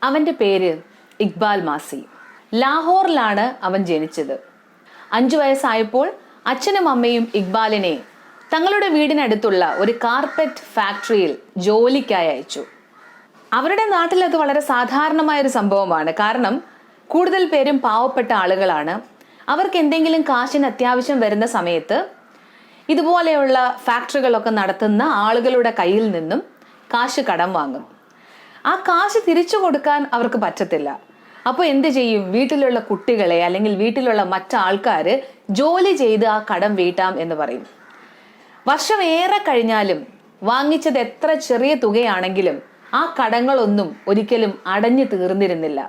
അവന്റെ പേര് ഇക്ബാൽ മാസി. ലാഹോറിലാണ് അവൻ ജനിച്ചത്. 5 വയസ്സായപ്പോൾ അച്ഛനും അമ്മയും ഇക്ബാലിനെ തങ്ങളുടെ വീടിനടുത്തുള്ള ഒരു കാർപ്പറ്റ് ഫാക്ടറിയിൽ ജോലിക്കായി അയച്ചു. അവരുടെ നാട്ടിൽ അത് വളരെ സാധാരണമായ ഒരു സംഭവമാണ്. കാരണം കൂടുതൽ പേരും പാവപ്പെട്ട ആളുകളാണ്. അവർക്ക് എന്തെങ്കിലും കാശിന് അത്യാവശ്യം വരുന്ന സമയത്ത് ഇതുപോലെയുള്ള ഫാക്ടറികളൊക്കെ നടത്തുന്ന ആളുകളുടെ കയ്യിൽ നിന്നും കാശ് കടം വാങ്ങും. ആ കാശ് തിരിച്ചു കൊടുക്കാൻ അവർക്ക് പറ്റത്തില്ല. അപ്പോൾ എന്ത് ചെയ്യും? വീട്ടിലുള്ള കുട്ടികളെ അല്ലെങ്കിൽ വീട്ടിലുള്ള മറ്റാൾക്കാര് ജോലി ചെയ്ത് ആ കടം വീട്ടാം എന്ന് പറയും. വർഷം ഏറെ കഴിഞ്ഞാലും വാങ്ങിച്ചത് എത്ര ചെറിയ തുകയാണെങ്കിലും ആ കടങ്ങളൊന്നും ഒരിക്കലും അടഞ്ഞു തീർന്നിരുന്നില്ല.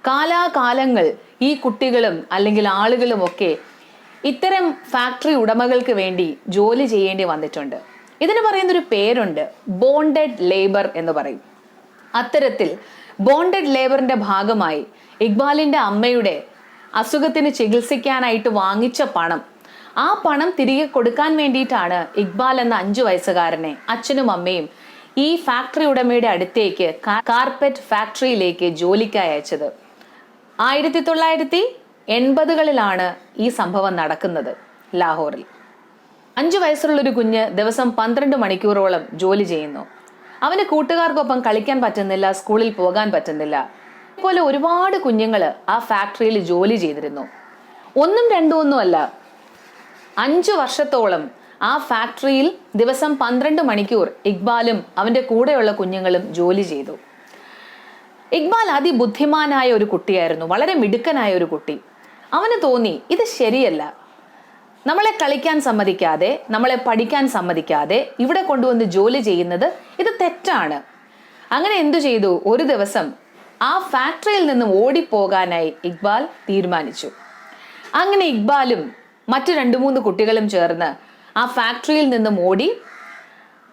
കാലാകാലങ്ങൾ ഈ കുട്ടികളും അല്ലെങ്കിൽ ആളുകളും ഒക്കെ ഇത്തരം ഫാക്ടറി ഉടമകൾക്ക് വേണ്ടി ജോലി ചെയ്യേണ്ടി വന്നിട്ടുണ്ട്. ഇതിന് പറയുന്നൊരു പേരുണ്ട്, ബോണ്ടഡ് ലേബർ എന്ന് പറയും. അത്തരത്തിൽ ബോണ്ടഡ് ലേബറിന്റെ ഭാഗമായി ഇക്ബാലിന്റെ അമ്മയുടെ അസുഖത്തിന് ചികിത്സിക്കാനായിട്ട് വാങ്ങിച്ച പണം, ആ പണം തിരികെ കൊടുക്കാൻ വേണ്ടിയിട്ടാണ് ഇക്ബാൽ എന്ന 5 വയസ്സുകാരനെ അച്ഛനും അമ്മയും ഈ ഫാക്ടറി ഉടമയുടെ അടുത്തേക്ക് കാർപ്പറ്റ് ഫാക്ടറിയിലേക്ക് ജോലിക്കായി അയച്ചത്. 1980കളിലാണ് ഈ സംഭവം നടക്കുന്നത് ലാഹോറിൽ. 5 വയസ്സുള്ളൊരു കുഞ്ഞ് ദിവസം 12 മണിക്കൂറോളം ജോലി ചെയ്യുന്നു. അവന് കൂട്ടുകാർക്കൊപ്പം കളിക്കാൻ പറ്റുന്നില്ല, സ്കൂളിൽ പോകാൻ പറ്റുന്നില്ല. ഇതുപോലെ ഒരുപാട് കുഞ്ഞുങ്ങള് ആ ഫാക്ടറിയിൽ ജോലി ചെയ്തിരുന്നു. 1, 2 അല്ല, 5 വർഷത്തോളം ആ ഫാക്ടറിയിൽ ദിവസം 12 മണിക്കൂർ ഇക്ബാലും അവന്റെ കൂടെയുള്ള കുഞ്ഞുങ്ങളും ജോലി ചെയ്തു. ഇക്ബാൽ അതിബുദ്ധിമാനായ ഒരു കുട്ടിയായിരുന്നു, വളരെ മിടുക്കനായ ഒരു കുട്ടി. അവന് തോന്നി ഇത് ശരിയല്ല, നമ്മളെ കളിക്കാൻ സമ്മതിക്കാതെ, നമ്മളെ പഠിക്കാൻ സമ്മതിക്കാതെ ഇവിടെ കൊണ്ടുവന്ന് ജോലി ചെയ്യുന്നത് ഇത് തെറ്റാണ്. അങ്ങനെ എന്തു ചെയ്തു? ഒരു ദിവസം ആ ഫാക്ടറിയിൽ നിന്നും ഓടിപ്പോകാനായി ഇക്ബാൽ തീരുമാനിച്ചു. അങ്ങനെ ഇക്ബാലും മറ്റു 2-3 കുട്ടികളും ചേർന്ന് ആ ഫാക്ടറിയിൽ നിന്നും ഓടി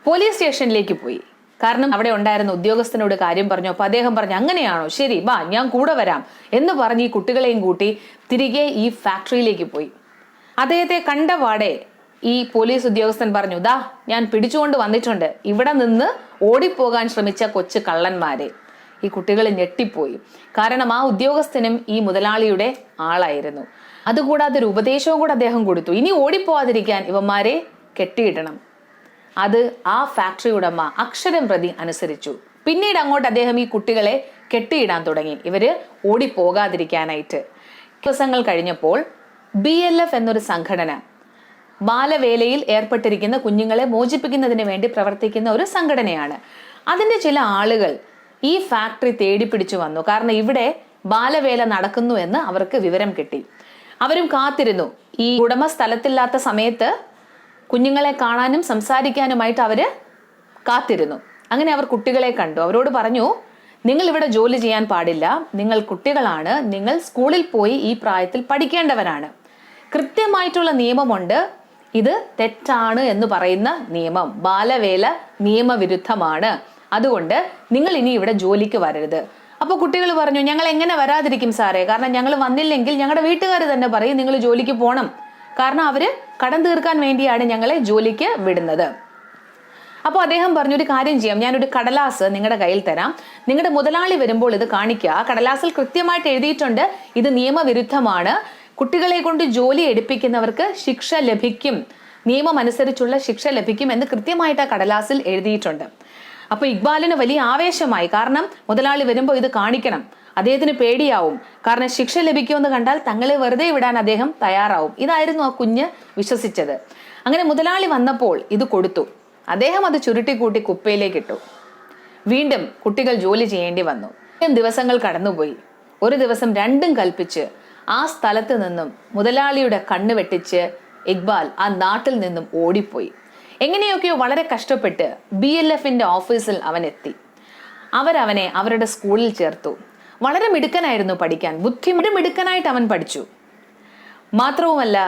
പോലീസ് സ്റ്റേഷനിലേക്ക് പോയി. കാരണം അവിടെ ഉണ്ടായിരുന്ന ഉദ്യോഗസ്ഥനോട് കാര്യം പറഞ്ഞു. അപ്പൊ അദ്ദേഹം പറഞ്ഞു, അങ്ങനെയാണോ, ശരി വാ ഞാൻ കൂടെ വരാം എന്ന് പറഞ്ഞ് ഈ കുട്ടികളെയും കൂട്ടി തിരികെ ഈ ഫാക്ടറിയിലേക്ക് പോയി. അദ്ദേഹത്തെ കണ്ടപാടെ ഈ പോലീസ് ഉദ്യോഗസ്ഥൻ പറഞ്ഞു, ദാ ഞാൻ പിടിച്ചുകൊണ്ട് വന്നിട്ടുണ്ട്, ഇവിടെ നിന്ന് ഓടിപ്പോകാൻ ശ്രമിച്ച കൊച്ചു കള്ളന്മാരെ. ഈ കുട്ടികൾ ഞെട്ടിപ്പോയി. കാരണം ആ ഉദ്യോഗസ്ഥനും ഈ മുതലാളിയുടെ ആളായിരുന്നു. അതുകൂടാതെ ഒരു ഉപദേശവും കൂടെ അദ്ദേഹം കൊടുത്തു, ഇനി ഓടിപ്പോവാതിരിക്കാൻ ഇവന്മാരെ കെട്ടിയിടണം. അത് ആ ഫാക്ടറി ഉടമ അക്ഷരം പ്രതി അനുസരിച്ചു. പിന്നീട് അങ്ങോട്ട് അദ്ദേഹം ഈ കുട്ടികളെ കെട്ടിയിടാൻ തുടങ്ങി, ഇവര് ഓടിപ്പോകാതിരിക്കാനായിട്ട്. ദിവസങ്ങൾ കഴിഞ്ഞപ്പോൾ BLF എന്നൊരു സംഘടന, ബാലവേലയിൽ ഏർപ്പെട്ടിരിക്കുന്ന കുഞ്ഞുങ്ങളെ മോചിപ്പിക്കുന്നതിന് വേണ്ടി പ്രവർത്തിക്കുന്ന ഒരു സംഘടനയാണ്. അതിന്റെ ചില ആളുകൾ ഈ ഫാക്ടറി തേടി പിടിച്ചു വന്നു. കാരണം ഇവിടെ ബാലവേല നടക്കുന്നു എന്ന് അവർക്ക് വിവരം കിട്ടി. അവരും കാത്തിരുന്നു. ഈ ഉടമ സ്ഥലത്തില്ലാത്ത സമയത്ത് കുഞ്ഞുങ്ങളെ കാണാനും സംസാരിക്കാനുമായിട്ട് അവര് കാത്തിരുന്നു. അങ്ങനെ അവർ കുട്ടികളെ കണ്ടു. അവരോട് പറഞ്ഞു, നിങ്ങൾ ഇവിടെ ജോലി ചെയ്യാൻ പാടില്ല, നിങ്ങൾ കുട്ടികളാണ്, നിങ്ങൾ സ്കൂളിൽ പോയി ഈ പ്രായത്തിൽ പഠിക്കേണ്ടവരാണ്. കൃത്യമായിട്ടുള്ള നിയമമുണ്ട്, ഇത് തെറ്റാണ് എന്ന് പറയുന്ന നിയമം, ബാലവേല നിയമവിരുദ്ധമാണ്. അതുകൊണ്ട് നിങ്ങൾ ഇനി ഇവിടെ ജോലിക്ക് വരരുത്. അപ്പൊ കുട്ടികൾ പറഞ്ഞു, ഞങ്ങൾ എങ്ങനെ വരാതിരിക്കും സാറേ, കാരണം ഞങ്ങൾ വന്നില്ലെങ്കിൽ ഞങ്ങളുടെ വീട്ടുകാർ തന്നെ പറയും നിങ്ങൾ ജോലിക്ക് പോകണം, കാരണം അവര് കടം തീർക്കാൻ വേണ്ടിയാണ് ഞങ്ങളെ ജോലിക്ക് വിടുന്നത്. അപ്പോൾ അദ്ദേഹം പറഞ്ഞു, ഒരു കാര്യം ചെയ്യാം, ഞാനൊരു കടലാസ് നിങ്ങളുടെ കയ്യിൽ തരാം, നിങ്ങളുടെ മുതലാളി വരുമ്പോൾ ഇത് കാണിക്കുക. ആ കടലാസിൽ കൃത്യമായിട്ട് എഴുതിയിട്ടുണ്ട് ഇത് നിയമവിരുദ്ധമാണ്, കുട്ടികളെ കൊണ്ട് ജോലി എടുപ്പിക്കുന്നവർക്ക് ശിക്ഷ ലഭിക്കും, നിയമം അനുസരിച്ചുള്ള ശിക്ഷ ലഭിക്കും എന്ന് കൃത്യമായിട്ട് ആ കടലാസിൽ എഴുതിയിട്ടുണ്ട്. അപ്പൊ ഇക്ബാലിന് വലിയ ആവേശമായി. കാരണം മുതലാളി വരുമ്പോൾ ഇത് കാണിക്കണം, അദ്ദേഹത്തിന് പേടിയാവും, കാരണം ശിക്ഷ ലഭിക്കുമെന്ന് കണ്ടാൽ തങ്ങളെ വെറുതെ വിടാൻ അദ്ദേഹം തയ്യാറാവും. ഇതായിരുന്നു ആ കുഞ്ഞ് വിശ്വസിച്ചത്. അങ്ങനെ മുതലാളി വന്നപ്പോൾ ഇത് കൊടുത്തു. അദ്ദേഹം അത് ചുരുട്ടിക്കൂട്ടി കുപ്പയിലേക്ക് ഇട്ടു. വീണ്ടും കുട്ടികൾ ജോലി ചെയ്യേണ്ടി വന്നു. ദിവസങ്ങൾ കടന്നുപോയി. ഒരു ദിവസം രണ്ടും കൽപ്പിച്ച് ആ സ്ഥലത്ത് നിന്നും മുതലാളിയുടെ കണ്ണ് വെട്ടിച്ച് ഇക്ബാൽ ആ നാട്ടിൽ നിന്നും ഓടിപ്പോയി. എങ്ങനെയൊക്കെയോ വളരെ കഷ്ടപ്പെട്ട് BLFന്റെ ഓഫീസിൽ അവൻ എത്തി. അവരവനെ അവരുടെ സ്കൂളിൽ ചേർത്തു. വളരെ മിടുക്കനായിരുന്നു പഠിക്കാൻ, മിടുക്കനായിട്ട് അവൻ പഠിച്ചു. മാത്രവുമല്ല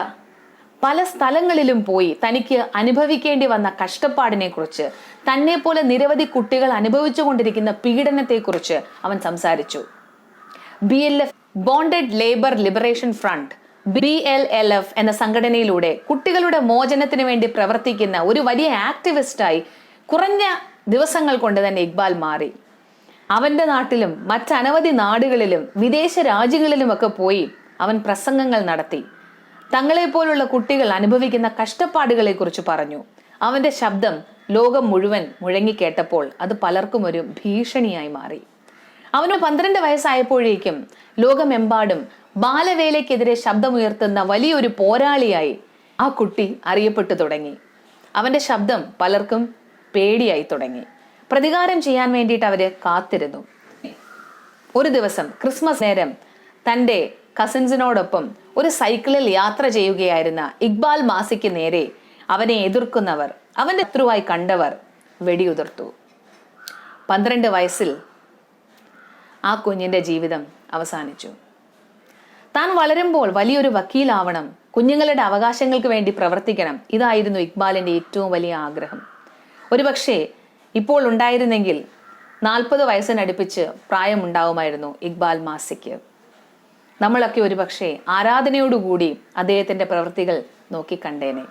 പല സ്ഥലങ്ങളിലും പോയി തനിക്ക് അനുഭവിക്കേണ്ടി വന്ന കഷ്ടപ്പാടിനെ കുറിച്ച്, തന്നെ പോലെ നിരവധി കുട്ടികൾ അനുഭവിച്ചു കൊണ്ടിരിക്കുന്ന പീഡനത്തെക്കുറിച്ച് അവൻ സംസാരിച്ചു. BLF Bonded Labour Liberation Front BLLF എന്ന സംഘടനയിലൂടെ കുട്ടികളുടെ മോചനത്തിന് വേണ്ടി പ്രവർത്തിക്കുന്ന ഒരു വലിയ ആക്ടിവിസ്റ്റായി കുറഞ്ഞ ദിവസങ്ങൾ കൊണ്ട് തന്നെ ഇക്ബാൽ മാറി. അവന്റെ നാട്ടിലും മറ്റനവധി നാടുകളിലും വിദേശ രാജ്യങ്ങളിലുമൊക്കെ പോയി അവൻ പ്രസംഗങ്ങൾ നടത്തി. തങ്ങളെപ്പോലുള്ള കുട്ടികൾ അനുഭവിക്കുന്ന കഷ്ടപ്പാടുകളെ കുറിച്ച് പറഞ്ഞു. അവന്റെ ശബ്ദം ലോകം മുഴുവൻ മുഴങ്ങിക്കേട്ടപ്പോൾ അത് പലർക്കും ഒരു ഭീഷണിയായി മാറി. അവന് 12 വയസ്സായപ്പോഴേക്കും ലോകമെമ്പാടും ബാലവേലയ്ക്കെതിരെ ശബ്ദമുയർത്തുന്ന വലിയൊരു പോരാളിയായി ആ കുട്ടി അറിയപ്പെട്ടു തുടങ്ങി. അവന്റെ ശബ്ദം പലർക്കും പേടിയായി തുടങ്ങി. പ്രതികാരം ചെയ്യാൻ വേണ്ടിയിട്ട് അവര് കാത്തിരുന്നു. ഒരു ദിവസം ക്രിസ്മസ് നേരം തൻ്റെ കസിൻസിനോടൊപ്പം ഒരു സൈക്കിളിൽ യാത്ര ചെയ്യുകയായിരുന്ന ഇക്ബാൽ മാസിക്ക് നേരെ അവനെ എതിർക്കുന്നവർ, അവന്റെ ശത്രുവായി കണ്ടവർ വെടിയുതിർത്തു. 12 വയസ്സിൽ ആ കുഞ്ഞിന്റെ ജീവിതം അവസാനിച്ചു. താൻ വളരുമ്പോൾ വലിയൊരു വക്കീലാവണം, കുഞ്ഞുങ്ങളുടെ അവകാശങ്ങൾക്ക് വേണ്ടി പ്രവർത്തിക്കണം, ഇതായിരുന്നു ഇക്ബാലിന്റെ ഏറ്റവും വലിയ ആഗ്രഹം. ഒരുപക്ഷെ ഇപ്പോൾ ഉണ്ടായിരുന്നെങ്കിൽ 40 വയസ്സിനടുപ്പിച്ച് പ്രായമുണ്ടാവുമായിരുന്നു ഇക്ബാൽ മാസിക്ക്. നമ്മളൊക്കെ ഒരുപക്ഷെ ആരാധനയോടുകൂടി അദ്ദേഹത്തിന്റെ പ്രവൃത്തികൾ നോക്കിക്കണ്ടേനെ.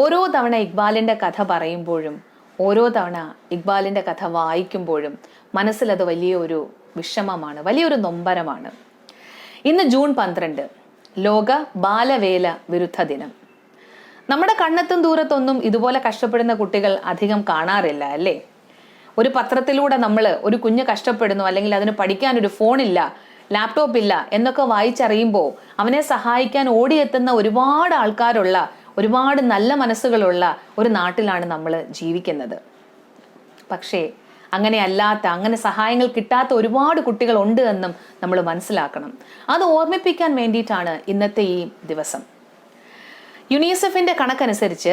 ഓരോ തവണ ഇക്ബാലിന്റെ കഥ പറയുമ്പോഴും ഓരോ തവണ ഇക്ബാലിന്റെ കഥ വായിക്കുമ്പോഴും മനസ്സിലത് വലിയൊരു വിഷമമാണ്, വലിയൊരു നൊമ്പരമാണ്. ഇന്ന് ജൂൺ 12, ലോക ബാലവേല വിരുദ്ധ ദിനം. നമ്മുടെ കണ്ണെത്തും ദൂരത്തൊന്നും ഇതുപോലെ കഷ്ടപ്പെടുന്ന കുട്ടികൾ അധികം കാണാറില്ല, അല്ലേ? ഒരു പത്രത്തിലൂടെ നമ്മൾ ഒരു കുഞ്ഞ് കഷ്ടപ്പെടുന്നു, അല്ലെങ്കിൽ അതിന് പഠിക്കാൻ ഒരു ഫോണില്ല, ലാപ്ടോപ്പ് ഇല്ല എന്നൊക്കെ വായിച്ചറിയുമ്പോൾ അവനെ സഹായിക്കാൻ ഓടിയെത്തുന്ന ഒരുപാട് ആൾക്കാരുള്ള, ഒരുപാട് നല്ല മനസ്സുകളുള്ള ഒരു നാട്ടിലാണ് നമ്മൾ ജീവിക്കുന്നത്. പക്ഷേ അങ്ങനെ സഹായങ്ങൾ കിട്ടാത്ത ഒരുപാട് കുട്ടികൾ ഉണ്ട് എന്നും നമ്മൾ മനസ്സിലാക്കണം. അത് ഓർമ്മിപ്പിക്കാൻ വേണ്ടിയിട്ടാണ് ഇന്നത്തെ ഈ ദിവസം. യുനിസെഫിന്റെ കണക്കനുസരിച്ച്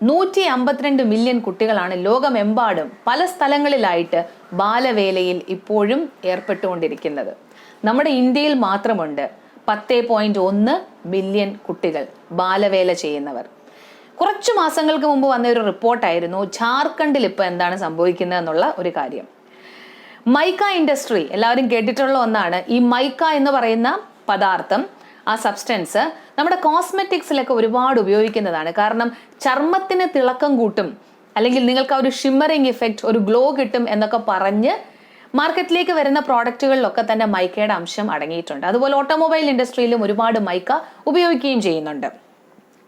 152 മില്യൺ കുട്ടികളാണ് ലോകമെമ്പാടും പല സ്ഥലങ്ങളിലായിട്ട് ബാലവേലയിൽ ഇപ്പോഴും ഏർപ്പെട്ടുകൊണ്ടിരിക്കുന്നത്. നമ്മുടെ ഇന്ത്യയിൽ മാത്രമുണ്ട് 10.1 മില്യൺ കുട്ടികൾ ബാലവേല ചെയ്യുന്നവർ. കുറച്ചു മാസങ്ങൾക്ക് മുമ്പ് വന്ന ഒരു റിപ്പോർട്ടായിരുന്നു ജാർഖണ്ഡിൽ ഇപ്പൊ എന്താണ് സംഭവിക്കുന്നത് എന്നുള്ള ഒരു കാര്യം. മൈക്ക ഇൻഡസ്ട്രി എല്ലാവരും കേട്ടിട്ടുള്ള ഒന്നാണ്. ഈ മൈക്ക എന്ന് പറയുന്ന പദാർത്ഥം, ആ സബ്സ്റ്റൻസ് നമ്മുടെ കോസ്മെറ്റിക്സിലൊക്കെ ഒരുപാട് ഉപയോഗിക്കുന്നതാണ്. കാരണം ചർമ്മത്തിന് തിളക്കം കൂട്ടും, അല്ലെങ്കിൽ നിങ്ങൾക്ക് ആ ഒരു ഷിമ്മറിങ് ഇഫക്റ്റ്, ഒരു ഗ്ലോ കിട്ടും എന്നൊക്കെ പറഞ്ഞ് മാർക്കറ്റിലേക്ക് വരുന്ന പ്രോഡക്റ്റുകളിലൊക്കെ തന്നെ മൈക്കയുടെ അംശം അടങ്ങിയിട്ടുണ്ട്. അതുപോലെ ഓട്ടോമൊബൈൽ ഇൻഡസ്ട്രിയിലും ഒരുപാട് മൈക്ക ഉപയോഗിക്കുകയും ചെയ്യുന്നുണ്ട്.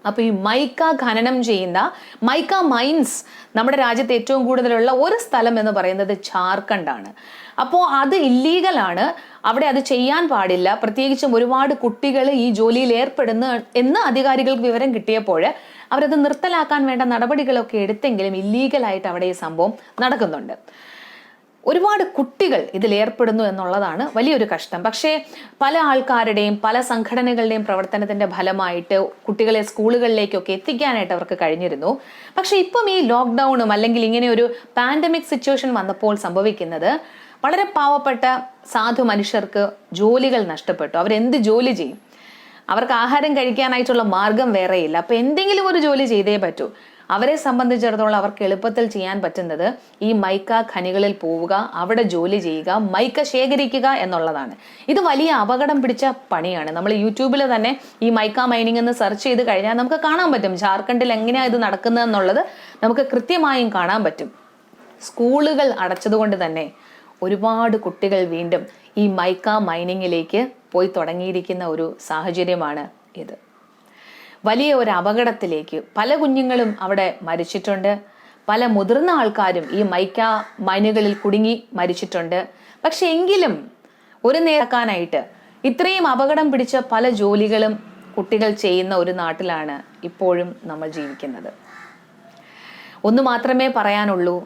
അപ്പോൾ ഈ മൈക്ക ഖനനം ചെയ്യുന്ന മൈക്ക മൈൻസ് നമ്മുടെ രാജ്യത്ത് ഏറ്റവും കൂടുതലുള്ള ഒരു സ്ഥലം എന്ന് പറയുന്നത് ജാർഖണ്ഡാണ്. അപ്പോൾ അത് ഇല്ലീഗലാണ്, അവിടെ അത് ചെയ്യാൻ പാടില്ല. പ്രത്യേകിച്ചും ഒരുപാട് കുട്ടികൾ ഈ ജോലിയിൽ ഏർപ്പെടുന്നു എന്ന് അധികാരികൾക്ക് വിവരം കിട്ടിയപ്പോൾ അവരത് നിർത്തലാക്കാൻ വേണ്ട നടപടികളൊക്കെ എടുത്തെങ്കിലും ഇല്ലീഗലായിട്ട് അവിടെ ഈ സംഭവം നടക്കുന്നുണ്ട്. ഒരുപാട് കുട്ടികൾ ഇതിൽ ഏർപ്പെടുന്നു എന്നുള്ളതാണ് വലിയൊരു കഷ്ടം. പക്ഷേ പല ആൾക്കാരുടെയും പല സംഘടനകളുടെയും പ്രവർത്തനത്തിന്റെ ഫലമായിട്ട് കുട്ടികളെ സ്കൂളുകളിലേക്കൊക്കെ എത്തിക്കാനായിട്ട് അവർക്ക് കഴിഞ്ഞിരുന്നു. പക്ഷെ ഇപ്പം ഈ ലോക്ക്ഡൌണും അല്ലെങ്കിൽ ഇങ്ങനെ ഒരു പാൻഡമിക് സിറ്റുവേഷൻ വന്നപ്പോൾ സംഭവിക്കുന്നത്, വളരെ പാവപ്പെട്ട സാധു മനുഷ്യർക്ക് ജോലികൾ നഷ്ടപ്പെട്ടു. അവരെന്ത് ജോലി ചെയ്യും? അവർക്ക് ആഹാരം കഴിക്കാനായിട്ടുള്ള മാർഗം വേറെയില്ല. അപ്പൊ എന്തെങ്കിലും ഒരു ജോലി ചെയ്തേ പറ്റൂ. അവരെ സംബന്ധിച്ചിടത്തോളം അവർക്ക് എളുപ്പത്തിൽ ചെയ്യാൻ പറ്റുന്നത് ഈ മൈക്ക ഖനികളിൽ പോവുക, അവിടെ ജോലി ചെയ്യുക, മൈക്ക ശേഖരിക്കുക എന്നുള്ളതാണ്. ഇത് വലിയ അപകടം പിടിച്ച പണിയാണ്. നമ്മൾ യൂട്യൂബിൽ തന്നെ ഈ മൈക്ക മൈനിങ് എന്ന് സെർച്ച് ചെയ്ത് കഴിഞ്ഞാൽ നമുക്ക് കാണാൻ പറ്റും ജാർഖണ്ഡിൽ എങ്ങനെയാണ് ഇത് നടക്കുന്നത് എന്നുള്ളത് നമുക്ക് കൃത്യമായും കാണാൻ പറ്റും. സ്കൂളുകൾ അടച്ചതുകൊണ്ട് തന്നെ ഒരുപാട് കുട്ടികൾ വീണ്ടും ഈ മൈക്ക മൈനിങ്ങിലേക്ക് പോയി തുടങ്ങിയിരിക്കുന്ന ഒരു സാഹചര്യമാണ് ഇത്. വലിയ ഒരു അപകടത്തിലേക്ക് പല കുഞ്ഞുങ്ങളും അവിടെ മരിച്ചിട്ടുണ്ട്. പല മുതിർന്ന ആൾക്കാരും ഈ മൈക്ക മൈനുകളിൽ കുടുങ്ങി മരിച്ചിട്ടുണ്ട്. പക്ഷെ എങ്കിലും ഒരു നേരക്കാനായിട്ട് ഇത്രയും അപകടം പിടിച്ച പല ജോലികളും കുട്ടികൾ ചെയ്യുന്ന ഒരു നാട്ടിലാണ് ഇപ്പോഴും നമ്മൾ ജീവിക്കുന്നത്. ഒന്ന് മാത്രമേ പറയാനുള്ളൂ,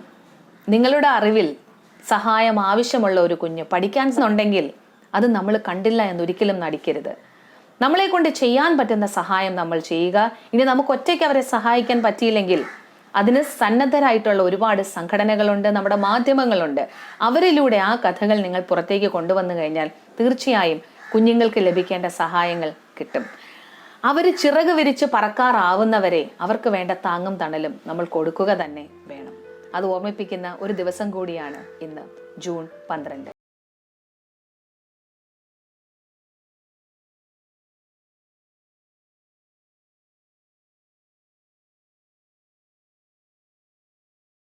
നിങ്ങളുടെ അറിവിൽ സഹായം ആവശ്യമുള്ള ഒരു കുഞ്ഞ് പഠിക്കാൻ ഉണ്ടെങ്കിൽ അത് നമ്മൾ കണ്ടില്ല എന്നൊരിക്കലും നടിക്കരുത്. നമ്മളെ കൊണ്ട് ചെയ്യാൻ പറ്റുന്ന സഹായം നമ്മൾ ചെയ്യുക. ഇനി നമുക്ക് ഒറ്റയ്ക്ക് അവരെ സഹായിക്കാൻ പറ്റിയില്ലെങ്കിൽ അതിന് സന്നദ്ധരായിട്ടുള്ള ഒരുപാട് സംഘടനകളുണ്ട്, നമ്മുടെ മാധ്യമങ്ങളുണ്ട്. അവരിലൂടെ ആ കഥകൾ നിങ്ങൾ പുറത്തേക്ക് കൊണ്ടുവന്നു കഴിഞ്ഞാൽ തീർച്ചയായും കുഞ്ഞുങ്ങൾക്ക് ലഭിക്കേണ്ട സഹായങ്ങൾ കിട്ടും. അവർ ചിറക് വിരിച്ച് പറക്കാറാവുന്നവരെ അവർക്ക് വേണ്ട താങ്ങും തണലും നമ്മൾ കൊടുക്കുക തന്നെ വേണം. അത് ഓർമ്മിപ്പിക്കുന്ന ഒരു ദിവസം കൂടിയാണ് ഇന്ന് ജൂൺ 12.